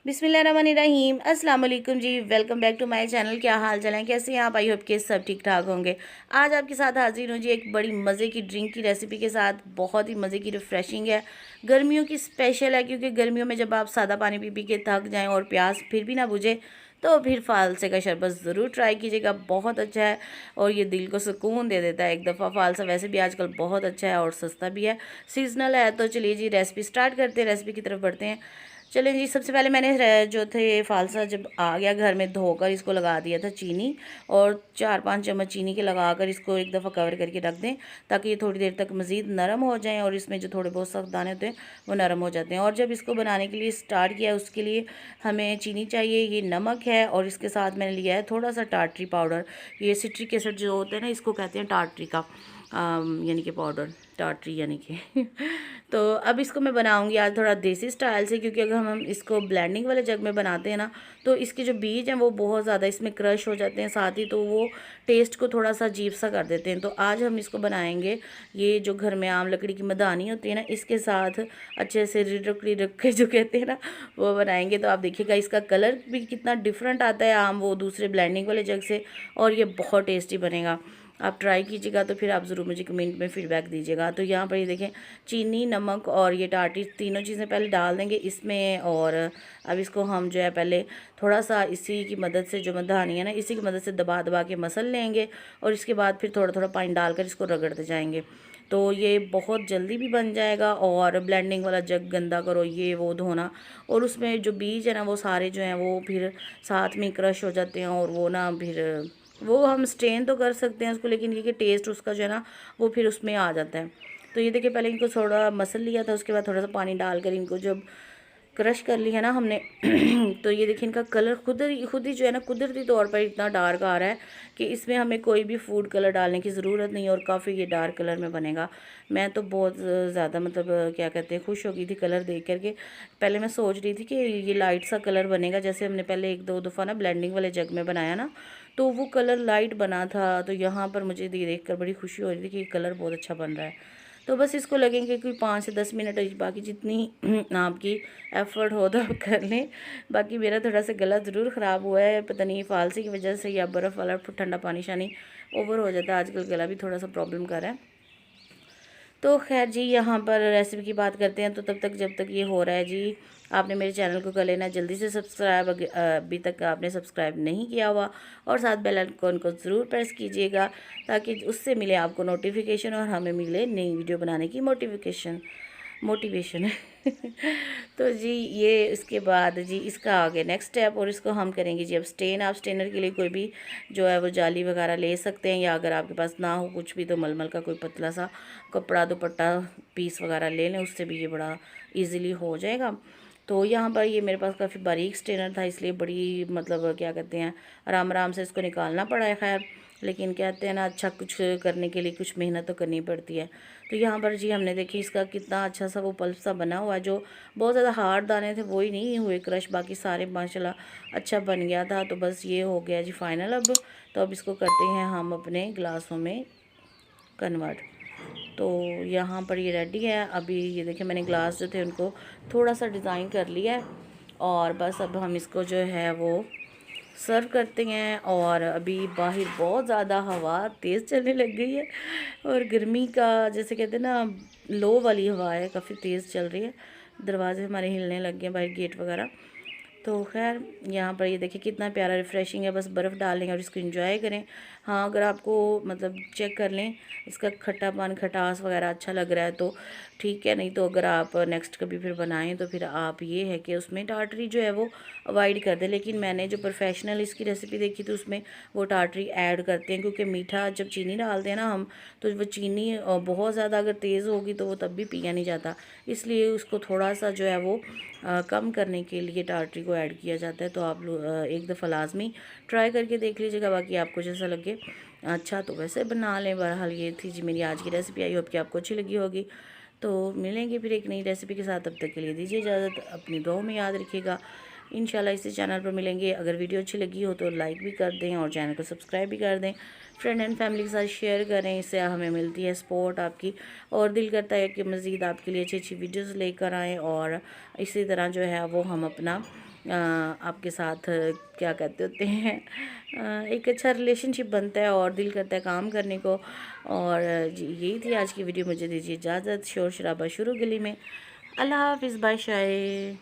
बिस्मिल्लाहिर्रहमानिर्रहीम। अस्सलाम वालेकुम जी, welcome back to my channel. क्या हाल चाल है, कैसे हैं आप? आई होप के सब ठीक ठाक होंगे। आज आपके साथ हाजिर हूँ जी एक बड़ी मज़े की ड्रिंक की रेसिपी के साथ। बहुत ही मज़े की, रिफ़्रेशिंग है, गर्मियों की स्पेशल है। क्योंकि गर्मियों में जब आप सादा पानी पी पी के थक जाएँ और प्यास फिर भी ना बुझे, तो फिर फालसे का शरबत ज़रूर ट्राई कीजिएगा। बहुत अच्छा है और ये दिल को सुकून दे देता है एक दफ़ा। फालसा वैसे भी आजकल बहुत अच्छा है और सस्ता भी है, सीजनल है। तो चलिए जी रेसिपी स्टार्ट करते हैं, रेसिपी की तरफ बढ़ते हैं। चलें जी, सबसे पहले मैंने जो थे फालसा जब आ गया घर में धोकर इसको लगा दिया था चीनी, और 4-5 चम्मच चीनी के लगाकर इसको एक दफ़ा कवर करके रख दें, ताकि ये थोड़ी देर तक मज़ीद नरम हो जाएं और इसमें जो थोड़े बहुत सख्त दाने होते हैं वो नरम हो जाते हैं। और जब इसको बनाने के लिए स्टार्ट किया उसके लिए हमें चीनी चाहिए, ये नमक है, और इसके साथ मैंने लिया है थोड़ा सा टाटरी पाउडर। ये सिट्रिक एसिड जो होते हैं ना, इसको कहते हैं टाटरी का यानी कि पाउडर, टाटरी यानी कि तो अब इसको मैं बनाऊंगी आज थोड़ा देसी स्टाइल से, क्योंकि अगर हम इसको ब्लेंडिंग वाले जग में बनाते हैं ना, तो इसके जो बीज हैं वो बहुत ज़्यादा इसमें क्रश हो जाते हैं, साथ ही तो वो टेस्ट को थोड़ा सा अजीब सा कर देते हैं। तो आज हम इसको बनाएंगे, ये जो घर में आम लकड़ी की मदानी होती है ना, इसके साथ अच्छे से रिडक के जो कहते हैं ना, वो बनाएंगे। तो आप देखिएगा इसका कलर भी कितना डिफरेंट आता है आम वो दूसरे ब्लेंडिंग वाले जग से, और ये बहुत टेस्टी बनेगा। आप ट्राई कीजिएगा तो फिर आप ज़रूर मुझे कमेंट में फ़ीडबैक दीजिएगा। तो यहाँ पर ये देखें, चीनी, नमक और ये टाटी, तीनों चीज़ें पहले डाल देंगे इसमें। और अब इसको हम जो है पहले थोड़ा सा इसी की मदद से, जो मधानी है ना, इसी की मदद से दबा दबा के मसल लेंगे, और इसके बाद फिर थोड़ा थोड़ा पानी डालकर इसको रगड़ते जाएंगे। तो ये बहुत जल्दी भी बन जाएगा। और ब्लेंडिंग वाला जग गंदा करो, ये वो धोना, और उसमें जो बीज है ना वो सारे जो हैं वो फिर साथ में क्रश हो जाते हैं, और वो ना फिर वो हम स्ट्रेन तो कर सकते हैं उसको, लेकिन ये कि टेस्ट उसका जो है ना वो फिर उसमें आ जाता है। तो ये देखिए, पहले इनको थोड़ा मसल लिया था, उसके बाद थोड़ा सा पानी डालकर इनको जब क्रश कर लिया ना हमने तो ये देखिए इनका कलर खुद ही जो है ना कुदरती तौर पर इतना डार्क आ रहा है कि इसमें हमें कोई भी फूड कलर डालने की ज़रूरत नहीं, और काफ़ी ये डार्क कलर में बनेगा। मैं तो बहुत ज़्यादा मतलब क्या कहते हैं, खुश हो गई थी कलर देख करके। पहले मैं सोच रही थी कि ये लाइट सा कलर बनेगा, जैसे हमने पहले 1-2 दफ़ा ना ब्लेंडिंग वाले जग में बनाया ना, तो वो कलर लाइट बना था। तो यहाँ पर मुझे ये देख कर बड़ी खुशी हो रही थी कि ये कलर बहुत अच्छा बन रहा है। तो बस इसको लगेंगे कोई 5 से 10 मिनट, बाकी जितनी आपकी एफ़र्ट हो तो आप कर लें। बाकी मेरा थोड़ा सा गला ज़रूर ख़राब हुआ है, पता नहीं फालसी की वजह से या बर्फ़ वाला ठंडा पानी शानी ओवर हो जाता है आजकल, गला भी थोड़ा सा प्रॉब्लम कर रहा है। तो खैर जी, यहाँ पर रेसिपी की बात करते हैं। तो तब तक जब तक ये हो रहा है जी, आपने मेरे चैनल को कर लेना जल्दी से सब्सक्राइब, अभी तक आपने सब्सक्राइब नहीं किया हुआ, और साथ बेल आइकन को ज़रूर प्रेस कीजिएगा, ताकि उससे मिले आपको नोटिफिकेशन और हमें मिले नई वीडियो बनाने की मोटिवेशन तो जी ये इसके बाद जी इसका आ गया नेक्स्ट स्टेप, और इसको हम करेंगे जी अब स्टेन। आप स्टेनर के लिए कोई भी जो है वो जाली वगैरह ले सकते हैं, या अगर आपके पास ना हो कुछ भी तो मलमल का कोई पतला सा कपड़ा, दुपट्टा, पीस वगैरह ले लें, उससे भी ये बड़ा इजीली हो जाएगा। तो यहाँ पर ये मेरे पास काफ़ी बारीक स्टेनर था, इसलिए बड़ी मतलब क्या कहते हैं, आराम आराम से इसको निकालना पड़ा है। खैर, लेकिन कहते हैं ना, अच्छा कुछ करने के लिए कुछ मेहनत तो करनी पड़ती है। तो यहाँ पर जी हमने देखी इसका कितना अच्छा सा वो पल्प सा बना हुआ है। जो बहुत ज़्यादा हार्ड दाने थे वो ही नहीं हुए क्रश, बाकी सारे माशाल्लाह अच्छा बन गया था। तो बस ये हो गया जी फाइनल अब। तो अब इसको करते हैं हम अपने ग्लासों में कन्वर्ट। तो यहाँ पर ये रेडी है। अभी ये देखिए मैंने ग्लास जो थे उनको थोड़ा सा डिज़ाइन कर लिया है, और बस अब हम इसको जो है वो सर्व करते हैं। और अभी बाहर बहुत ज़्यादा हवा तेज़ चलने लग गई है, और गर्मी का जैसे कहते हैं ना, लो वाली हवा है, काफ़ी तेज़ चल रही है। दरवाजे हमारे हिलने लग गए, बाहर गेट वगैरह। तो खैर यहाँ पर ये देखिए कितना प्यारा रिफ़्रेशिंग है। बस बर्फ़ डालेंगे और इसको एंजॉय करें। हाँ, अगर आपको मतलब चेक कर लें इसका खट्टापन, खटास वगैरह अच्छा लग रहा है तो ठीक है, नहीं तो अगर आप नेक्स्ट कभी फिर बनाएं तो फिर आप ये है कि उसमें टाटरी जो है वो अवॉइड कर दें। लेकिन मैंने जो प्रोफेशनल इसकी रेसिपी देखी थी उसमें वो टाटरी ऐड करते हैं, क्योंकि मीठा जब चीनी डालते हैं ना हम, तो वो चीनी बहुत ज़्यादा अगर तेज़ होगी तो वो तब भी पिया नहीं जाता, इसलिए उसको थोड़ा सा जो है वो कम करने के लिए टाटरी को ऐड किया जाता है। तो आप एक दफ़ा लाजमी ट्राई करके देख लीजिएगा, बाकी आपको जैसा लगे अच्छा तो वैसे बना लें। बहरहाल ये थी जी मेरी आज की रेसिपी, आई होप कि आपको अच्छी लगी होगी। तो मिलेंगे फिर एक नई रेसिपी के साथ, तब तक के लिए दीजिए इजाज़त। अपनी दुआओं में याद रखिएगा। इंशाल्लाह इसी चैनल पर मिलेंगे। अगर वीडियो अच्छी लगी हो तो लाइक भी कर दें और चैनल को सब्सक्राइब भी कर दें। फ्रेंड एंड फैमिली के साथ शेयर करें, इससे हमें मिलती है सपोर्ट आपकी, और दिल करता है कि मज़ीद आपके लिए अच्छी अच्छी वीडियोज़ लेकर आएँ, और इसी तरह जो है वो हम अपना आपके साथ क्या कहते होते हैं, एक अच्छा रिलेशनशिप बनता है और दिल करता है काम करने को। और जी यही थी आज की वीडियो। मुझे दीजिए इजाज़त। शोर शराबा शुरू गली में। अल्लाह हाफ़िज़, बाय शाये।